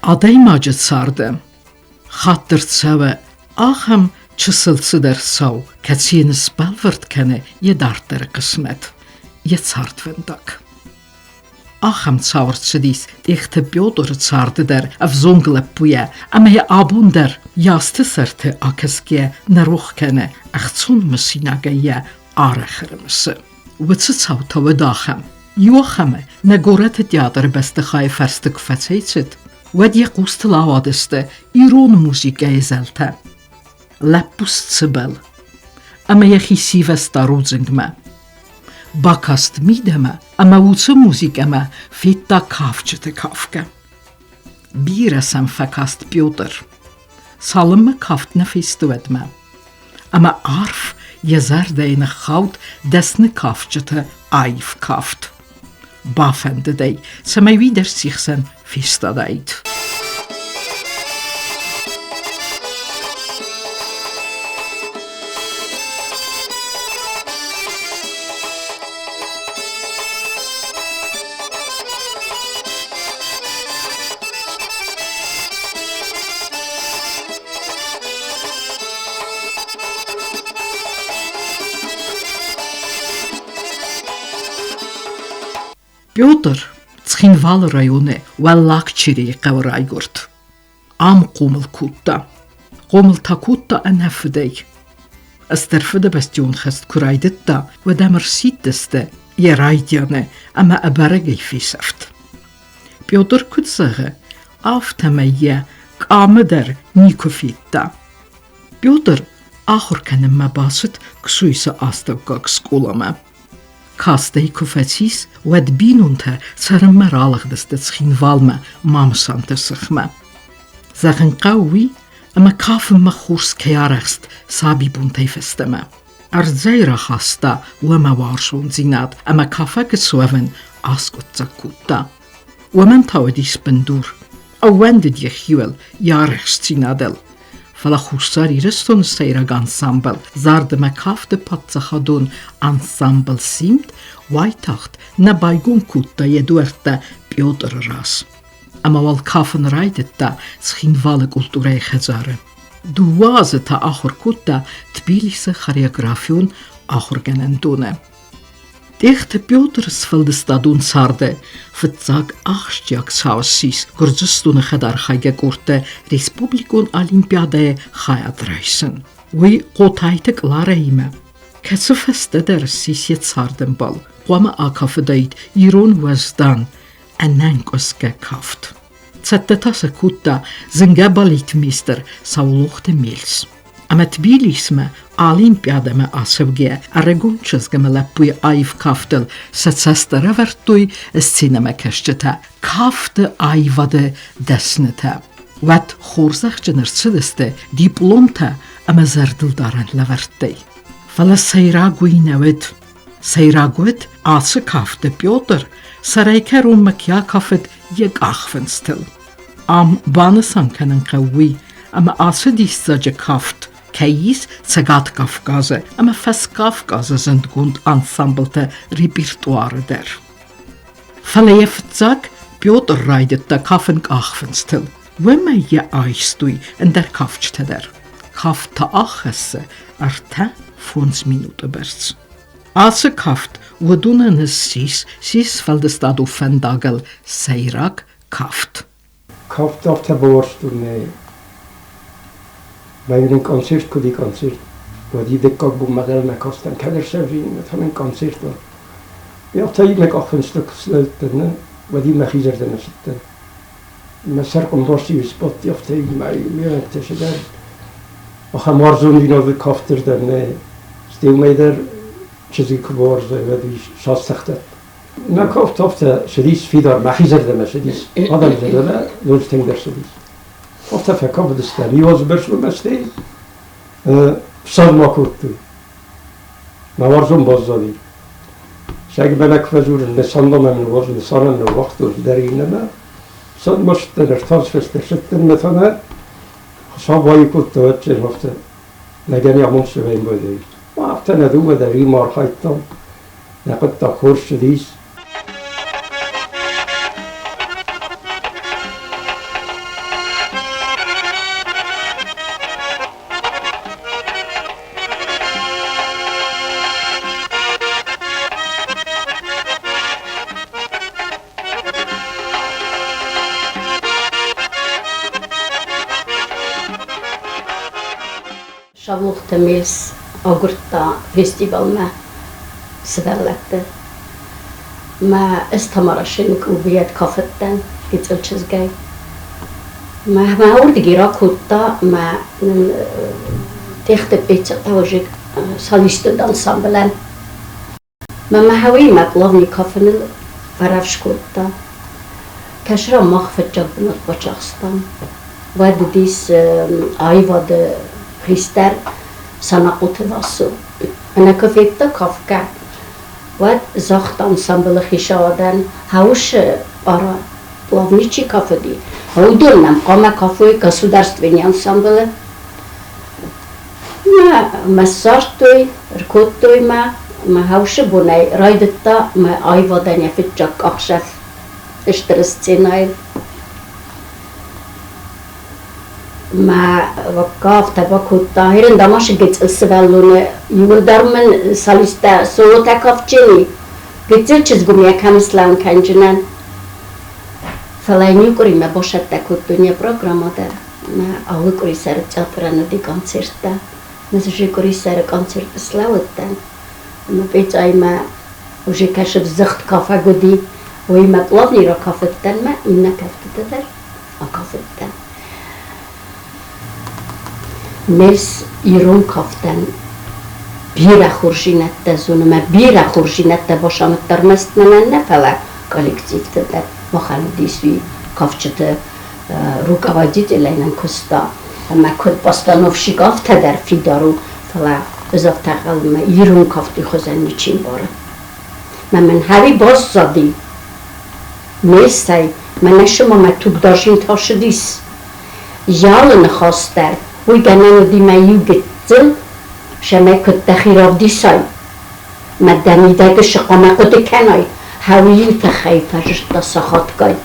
Adaymaçı-цардӕ, хаттыр-цавы ахам чысылцыдар сау, кәтсиені спалвырд кәне едартыры қысмет, ецардвындак. Ахам цавырцыдис, техті Пётр-цардыдар, авзонгылап-пуя, амая абундар, ясты сырты акызге нарух кәне, ахцун мысинагая арахырымысы. Вıцы цавтавы дахам, юахамы, нагораты театр бәстіхай фәрстік фәцейцит, Вадья кустыла авадысты, ирон музыка езелте. Леппус цыбыл. Ама яхиси вестарудзингме. Бакаст мидеме, ама уцы музикеме, фитта кафджытı кафка. Биресем фекаст Пётр. Салымы кафтны фестуетме. Ама арф езердейны хаут десны кафджытı айв кафт. Bafendedey, samay wieder sich sen fistadeit. Пётр цхинвал районы валлакчири қаврайгурт. Ам қомыл кутта. Қомыл такутта әнәфідей. Әстірфіді бастион хаст күрайдытта вәдәмір ситтісті ерайдяны әмә әбәрігей фисафт. Пётр күтсығы автамайя қамыдар никофитта. Пётр ахыр кәніммә басыт күсуйсы астывға кскулама. Кастей куфетис wedbinunte царыммаралыгдысты цхинвалма мамсанты сыхма. Захын қауи, ама кафымма хурс кеярахст саби бунтей фестеме. Ардзайра хаста уама варшун зинат, ама кафа кесуевен аскутца кутта. Уамен тауэдис бендур, а вендид ехюел ярахст зинадел. Фала хурсар ирыстон сейраг ансамбл, зардыма кафты патсахадун ансамбл симт, вайтахт на байгун кутта едуэртта Пётр раз. Ама вал кафын райдытта цхинвалы культурай хазары. Дуазы та ахур кутта Тбилисы хореографион ахур генендуне. Техте Пётр сфалдыстадун царды, фыцаг ахштяк сауссис, гурзыстуны хадар хайге курте республикун олимпиадае хаядрайсын. Уи қотайтык ларайме. Кәсі фестедер сисет-цардымбыл, қуама акафыдайд ирон ваздан, әнән көске кафт. Цәттетасы кутта зінге балитмистер саулухты мельс. Ама Тбилисме олимпиадаме асывге арегунчызгаме лаппуй айв кафтыл сәцәстері вәрттуй сценаме кәшчіті кафты айвады дәснеті. Вәт хорзақ жынырсыдысты дипломта ама зәрділдарын ләвәрттей. Фала сайрагуйнәвет. Сайрагует асы кафты Пётр сарайкәрун макя кафет ег ахвенстыл. Ам банысан кәнін қауи ама асы дистажы кафт. Кәйіс цәгат Кавказы, ама фәс Кавказы зіндгунд ансамблты репертуары дәр. Фалаефтзак Пётр райдытта кафын ахвынстыл. Вәмәйе айстуй әндәр кафчты дәр. Кафта ахысы арта фонс минуты бәрс. Асы кафт вәдунаны сис фәлдістаду фәндагыл сайрак кафт. Кафт афта бұрстуны. Bij een concert, die concert, waar die de kakboemagel met kosten kellerservering met hem een concert was. Ja, dat ik ook een stuk sluiten, waar die met gizerd in zitten. Met circumstantie spot die of hij mij meer tussen daar. Och hem maar zo'n die nog de kafter dan stil mij daar, chizig geworden zijn, wat die schastig dat. Na kaft of de sedis vidar met gizerd met sedis, hadden ze dat, dus denk daar sedis. Ofta fekavı dışlar, yuvazı berslu mesleği, psalma kurttu. Navarzun bozzadi. Şegi belek vezurun, ne sandamen vaz, ne sanan ne vaktur derineme. San maşitten ertaz feste şitten metana, sabahı kurttu ötçer hafta. Negeni amun süveyin böyle. Hafta ne duve de rimar hayttan, ne kıtta kurşudis. Şavluqta mels agurtda festivalma svelletdi. Ma istamarashinuk ubiyat kafetten gitselchizgay. Ma ordigira kutta ma تخت بيت توجه ساليست دانسامبلن ما هوي مطلبني كافن فرافش كوتا كشرا مخفت جبنا بچاستان ود ديس ايواد خيستر سنقوت واسو انا كفيت كافكا ود زخت انسامبل خيشادن هاوش ارا плавничи кафеди هودولنم قام كافوي государственный ансамбль ما صارتوي ركوتوي ما هاوش بوناي رايدتا ما ايوادانيا في الجاك اخشف اشترستيناي ما وقاف تباكو طاهرين دماش جيت السبالون يولدر من ساليستا صوتا كافجيني جيت تشزقوم يا كامسلاون كانجنان فلاينيو كوري ما باشد تاكو الدنيا بروغراما در ما اوه كوري سر تياترانا دي كونسيرتا نزجي كوري سر كونسيرت سلاوتان ما بيت اي ما وجي كاشف زخت كافا قدي وي ما طلبني را كافتان ما إنا كافت در أكافتان ملس إيرون كافتان بيرا خورجينات تزون ما بيرا خورجينات تباشا مترمست من نفلا коллектив تدر وخالو ديسوي кафджытը руководителяйнан كستا أما كنت постановщик تدر في دارو فلا بزاف تقل ما إيرون كافتی خوزن نيچين بارا ما من هاوي باز زادي ميستاي من شما ما توك داشين تاشديس يالن خاستر وي گنانو دي ما يو گتزل شما كنت تخيراب ديساي ما دميده شقاما قد كناي هاوي تخيف جشتا سخات گاي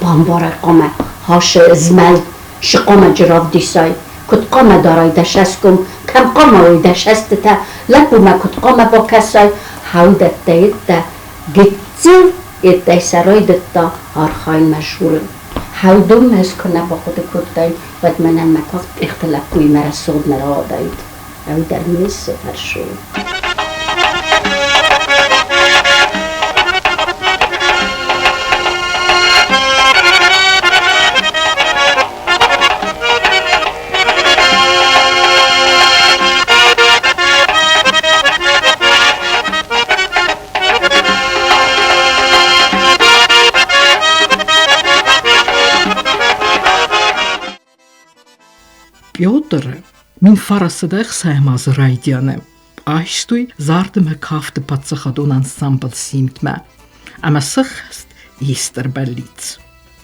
بامبارا قاما هاش زمل شقاما جراف ديساي كنت قاما داراي دشسكم كم قاما وي دشستتا لبو ما كنت قاما با كساي هاو دتا گتزل إدای سرای دتا آرخای مشهورم. هودم از کنه با خود کردیم و منم مکافت اختلاف کوی مرا سود مرا آداید. او در میز سفر شد. Пётр мин фарасыдах саймаз райдяны. Айштуй зардыма кафты пацахадон ансамбл симтма. Ама сыхаст истер баллиц.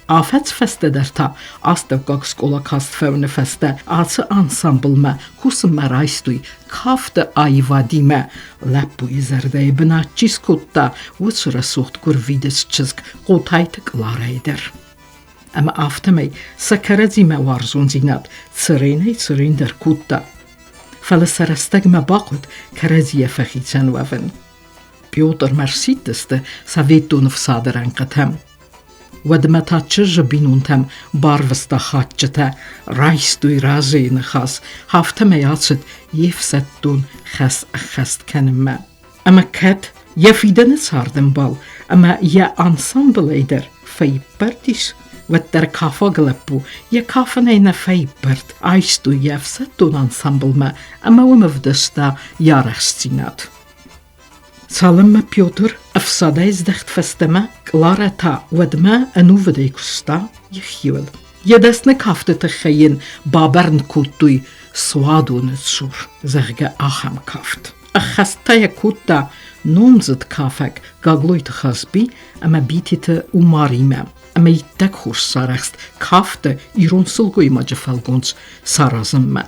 Афец фесте дерта астав как скола каст февне фесте ацы ансамблма кусыма райстуй кафты айвадиме лапу изердей бначис кутта вучра сухт кур видес чизг қотайтык ларайдер. Ama aftemei sakaradzime warzunzinat цырин der kutta. Fala sarastagma baqut karadziya fakhitsan waven. Пётр марситесте советун в садаранкатам. Вадмата чжбинунтам барвста хатчата райстуй разин хас хафтемей ацет евсеттун хас хаст канма. Ama kat يفيدن-цардęмбăл ama ya ансамблейдер фейпертис ГТРК глапу я кафанейна фейперт айсту евсеттун ансамблма ama умывдыста ярахстинат. Цалымма Пётр афсада издахт фестема кларата вадма анувадей куста ехивел. Едесне кафты тахаин бабарн куттуй суадун цур зерге ахам кафт. Ахастая кутта Номдзыд кафек гаглойт хасби ama bitite umarime. Ama ittek хурсарахст кафты иронсылгой маджафалгунц саразымма.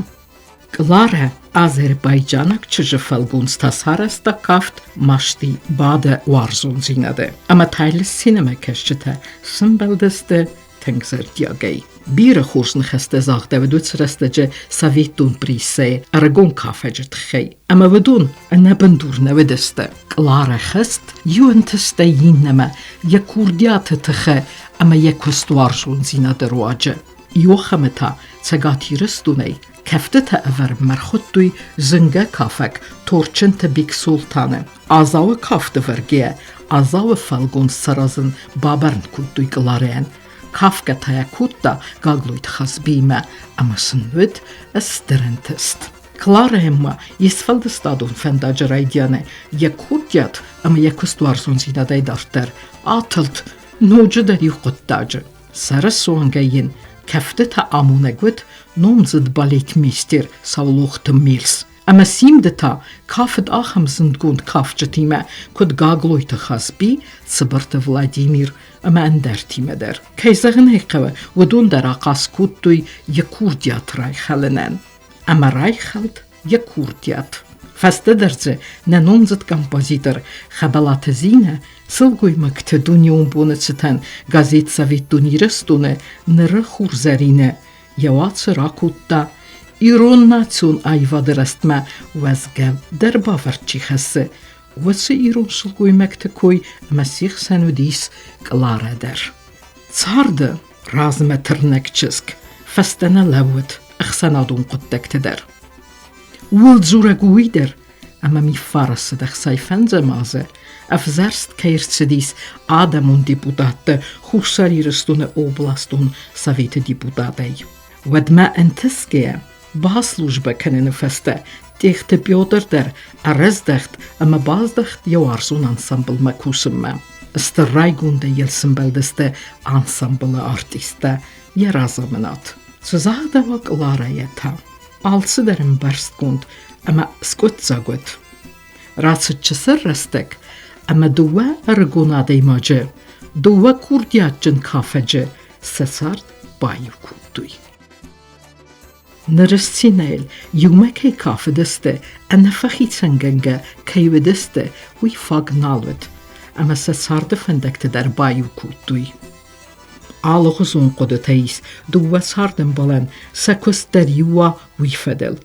Клара Азербайджанак чжафалгунц тасараста кафт машти баде варзунзинаде. Ama тайлис синема кешчете сымбелдесте тенгзердиагей. Бира хурсн хесте загде ведуц рестеже советун присе арагон кафеджет хей. Ama vedun anabанdur nevedeste. Клара хест юентесте йиннема я курдиате тхе ama я кустуаршун зинаде руаджа. Йохамета цагати рестуней Kefte ever merchottui zynge kafek torchen te big sultane. Azawe kafte verge, azawe falgon sarazın babern kuttui glaren. Kafka taya kutta gagloit khasbime, amasın vüd estirentest. Klare emma isfalde stadun fendacı raydiyane, yakutjat ama yakustuarzun zinaday darter, atılt, nocu da yukuttacı. Sarı soğangayin, kefte ta amunegvit, Номдзыд балетмейстер Саулухты Милс. Ама симдета кафед ахамзынд гунд кафджытыме, код гаглойты хазби Цыбырты Владимир, ама эндертимедер. Кейзагын хекеве, водун дара каскуттуй Якурдият райхалынен. Ама райхалд Якурдият. Фастедерце не Номдзыд композитор Хабалатызине сылгуймак те дунион бонецетен газет Совет Дунирестуне ныры хурзарine. Явацы ракутта, ироннацион айвадырастма, вазгав дербаверчихасы, васы ирон сылгуймактыкой масих сэнудис кларадер. Царды разме тырнекчыск, фастана лавыт, ахсанадун куттектедер. Улдзурагуидер, ама ми фарасы дахсайфензе мазе, афзарст кейрцедис адамун депутаты, хусарирыстуны областун Советы депутатей. Ведме ентискея, ба служба кенен фесте, техте Пётр арездахт, ама баздахт яварзун ансамбл макусымме. Стырайгунде елсимбелдесте ансамблы артисте, яразамынат. Сузахдава клара ета. Алсыдерин барстгунд, ама скутзагут. Рацытчысыр растек, ама дуа аргунадей мажы, дуа курдиатчын кафеджы, сесард байу куттуй. Nyrystinel, ywmek ei kaffediste, en fachitsengenge keivediste, hui fagnalwyd, ama se sarde fendekte der baju kuttui. Alogos onqode teis, duwa sarden balen, sekus der jua hui fedel.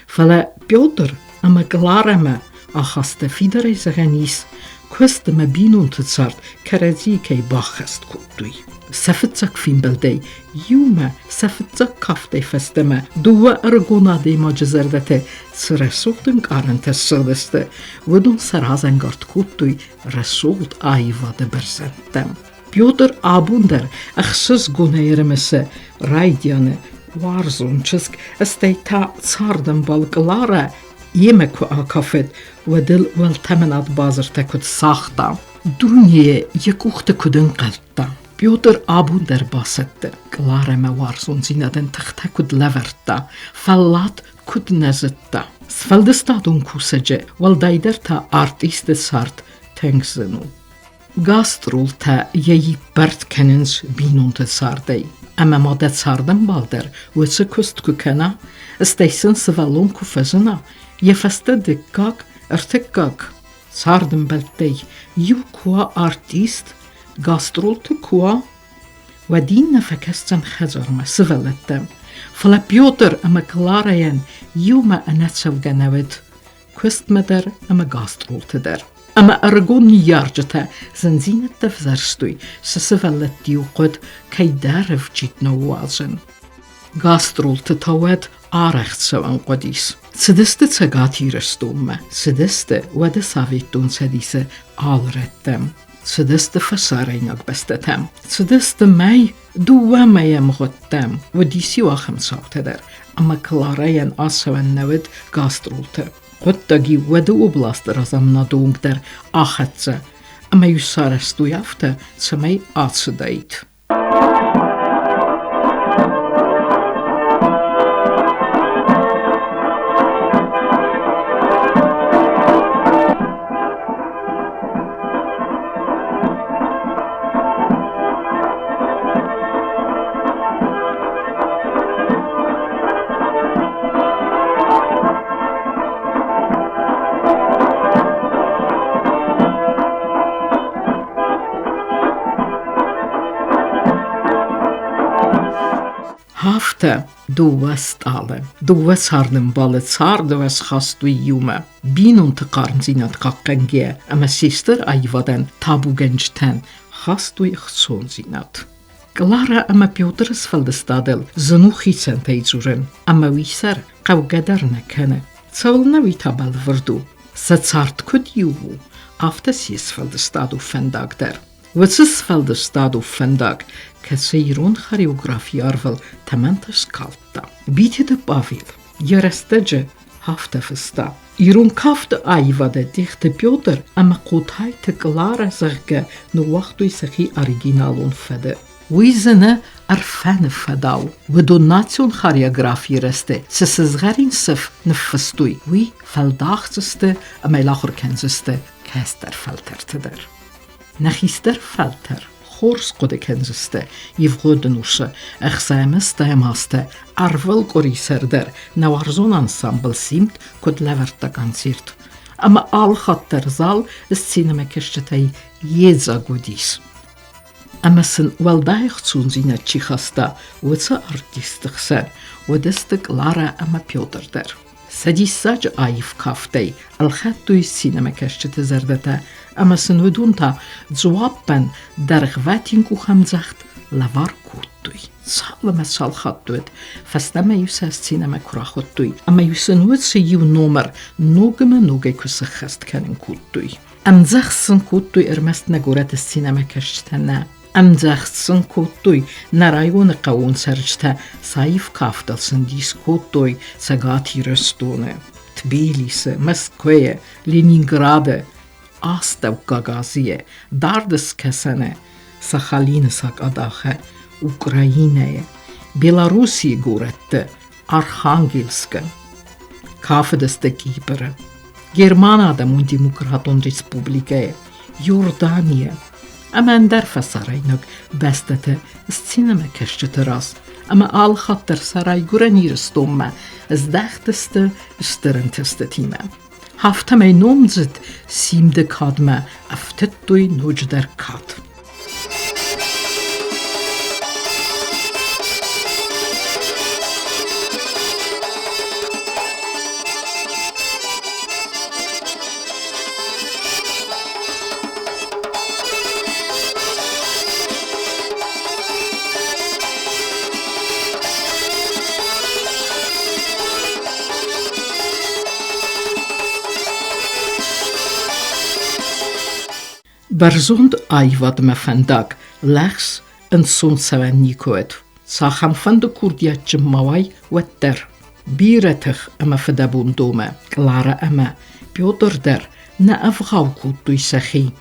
Fele Pёtr, ama glareme, achaste fidere zegenis, kuste me binuntutsart, kerezi kei bachest kuttui. Sefetzak fimbelday, yume sefetzak kaftay festeme, duwa argonadey macizerdete, sresultun karentes sılveste, vodun sarazengart kuttuy, result ayvade bersentem. Pёtr abunder, axsız guneyrimese, raydiyane, warzunçısk, esteyta tsardęmбălttălara, yemeku akafet, vodil veltemenat bazırtekut saxta, dunye yekuxte kudun qaltta. Pёtr abunder basette, klareme varzun zinaden tăxtekud levertta, fallat kud nezitta. Sfeldestadun kusece, valdayderta artiste sart tengsinu. Gastrulta yeyi bert kenins binunte sardey. Ama modet sardęmbalder, vısı kustkukena, steysin sıvalun kufezina, yefeste dikkak, ertikkak. Sardęmбălttăй, yu kua artist, gastroltu kua, ودين نفكستن خزرما سفلتم فلا Pёtr أما كلاراين يوما أناتسو جنوت كست مدر أما gastroltu der أما أرغون يارجتا زنزينة تفزرستوي سسفلت يوقد كي دارف جيت نوازن gastroltu تاوت آرخت سوان قديس سدست تساقاتي رستوما سدست ود سافيتون سديسة آلرتم سدست فسارينك بستتم سدست ماي دوا مايم غتم وديسي واخم ساوتدر أما كلاراين آسوان نود gastroltu قدتاقي ودو oblast رزمنا دونگدر آخدزه أما يسارستو يافته سماي آتسدايت Hafte duwa stale, duwa sardęmбălttăra duwa schastui yume. Binun te karnzinat kakkenge, ama sister ayvaden tabu gençten hastui xsonzinat. Кlara ama Пётр сфалдыстадыл, зынухи центейцурын, ama висар қавгадарна кәні. Цавылна витабал вырду, сацарт күд юву, автаси сфалдыстаду фендагдер. Вăцы сфалдыстаду фендаг, кәсейрун хореографи арвал тамантас калтта. Битеді бавил, ярастаджы hafta fısta. Ирун кафты айвады дихты Пётр, ama қотайты Кlara зыргы ну вақтуй сахи оригиналун фәді. Уйзыны арфәні фәдау. Выдонацион хореографии рәсті, сысызғарин сыф нұфыстуй. Уй фәлдақцысты, амайлахыр кәнзісті, кәстер фәлтертідір. Нәхистер фәлтер. Хорс qoda kenziste, yivgodun uşa, əxsəməs dayamastı, arvıl qorisərdir, navarzon ansambl simt kod alăvărdda koncert. Ama al xattır zal, sinema keşçetay yedza godis. Amasın valdayıq çunzina çixasta, vıça artistiksen, odestik Klara ama Pёtrdir. Sadissac ayıf kaftay, alxattuy sinema keşçete zerdete, amasın vëdunta dzwappan dargvatin ku hamzacht lavar kuttuy. Sağlama salxattuet, fastama yusas sinema kurahottuy, ama yusanut se yu nomer noge kusachast kanin kuttuy. Amzaxsın kuttuy ermest nagorat sinema keşçetena. Amzaxsın kuttuy narayvonu qavun sarjta sayıf kaftalsın dis kuttuy sagati restone. Tbilisi, Moskvaya, Leningrada, Astav Gagaziye, Dardis Kesene, Sakhalinesak adaxe, Ukrainaya, Belarusiya goretti, Arkhangelska, Kafedeste Kipre, Germanada Mundimokraton Respublikaya, Jordaniya, Aman derfe saraynak bestete sinema keşçete ras, ama al xattır saray guranir stomme, zdechteste stırınteste time. Haftamay Nomdzıd simde kadme, aftettuy nojder kat. Barzond ayvad me fendak, lechs en son seven nikoet. Sacham van de kurdiatje mawai wetter. Biretich ama fedabun dome, Klara ama, Pёtr der, na avgau kuttuy sachi.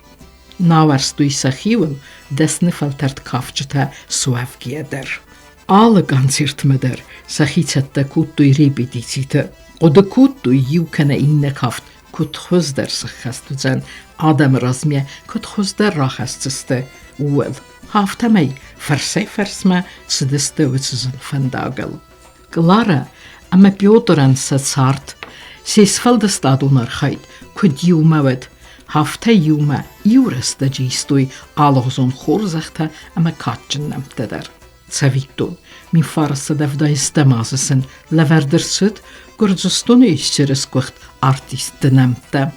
Navarstuy sachiwil, desne faltert kafjeta suavgieder. Alle gansirtmeder, sachitsette kuttuy repetitite. Ode kuttuy yukene inne kaft, kut xözder sıxastuzen, adam razmye kut xözder raxastiste. Uvel, haftamay, fersme, sidiste vitsizin fendagel. Klara, ama Pёtran satsart, sesfalde stadunar kut jumavet, hafta juma, jureste gistuy, alozon xorzachta, ama katjen nemteder. Savitun, min farsa devda istemazısın, alăvărdsyd, Gürcistonu işçeriskuht artist nemte.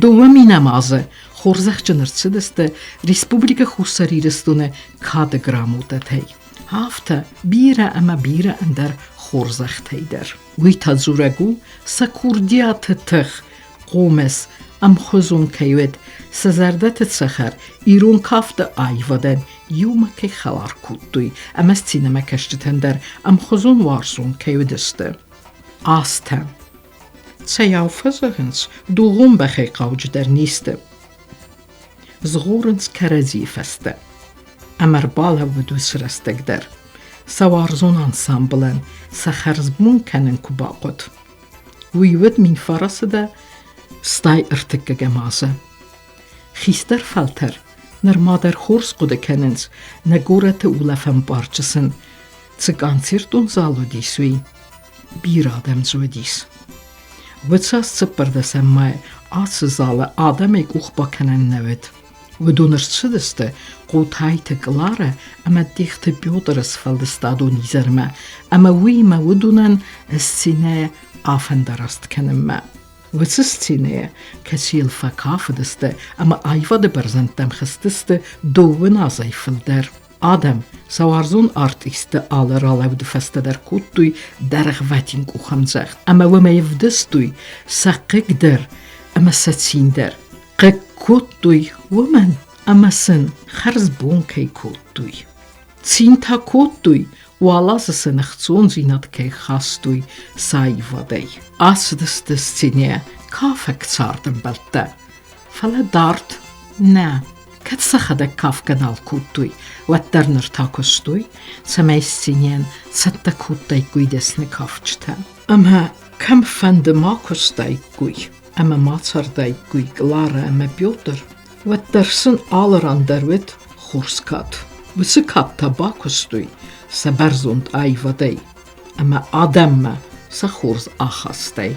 Doma minamazı, xorzachçınırçıdiste, Respublika Husariristune kade gramutetey. Hafta, bira ender xorzachteyder. Vita zuregu, sa kurdiyatıtıq, qomes, am xözun keyvet, sezerdet tsakar, irun kafta ayvaden, yuma ke xalar kuttuy, ama sinema keşçetender, am xözun varsun keyvediste. Astem. Tsejav fazahens, duğum baxey qavcıder niste. Zğorens karazi feste. Amar bala vudus restegder. Savarzon ansamblen, saxarzbun kanen kubaqot. Uyvet min farası da stay ırtıkka gemazı. Xister falter, ner mader xors qoda kenens, negorete ulafem barçısın, tsigansirtun zalo disuy. Bir adam zodis. Vıtsas sıpırda semmay, ası zalı adam ek uxba kenen nevet. Vëdonërçëdëste, qotajtë Klara, ama dihtë Pёtrës faldestadu nizerme, ama ujme vëdunen sine afendarast kenemme. Vëtsës sine, kësil fakafëdëste, ama ayvadı berzentem xëstëste dovën azay fëlder. Adam savarzun artisti alır alevdi festeder kuttuy dergvatin kuhamzaq. Ama vemeyvdistuy saqigder ama satsinder. Kuttuy woman amasın xarzbun kay kuttuy. Cinta kuttuy Уалазысын ықцон зинаткай хастуй сайвадай. Асдысты сцене кафджытă-цардăмбăлттõФала дарт, нä. Кәтсахада кафканал куттуй. Ваттарныр такостуй. Цамай сценен цатта куттай куйдесны кафчта. Ама кам фанды макостай куй. Ама мацардай куй Лара ама Пётр. Ваттарсын алырандарвет хурскат. Высы катта бакостуй. Сабарзунд айвадай, ama adamma sa xurz axastay.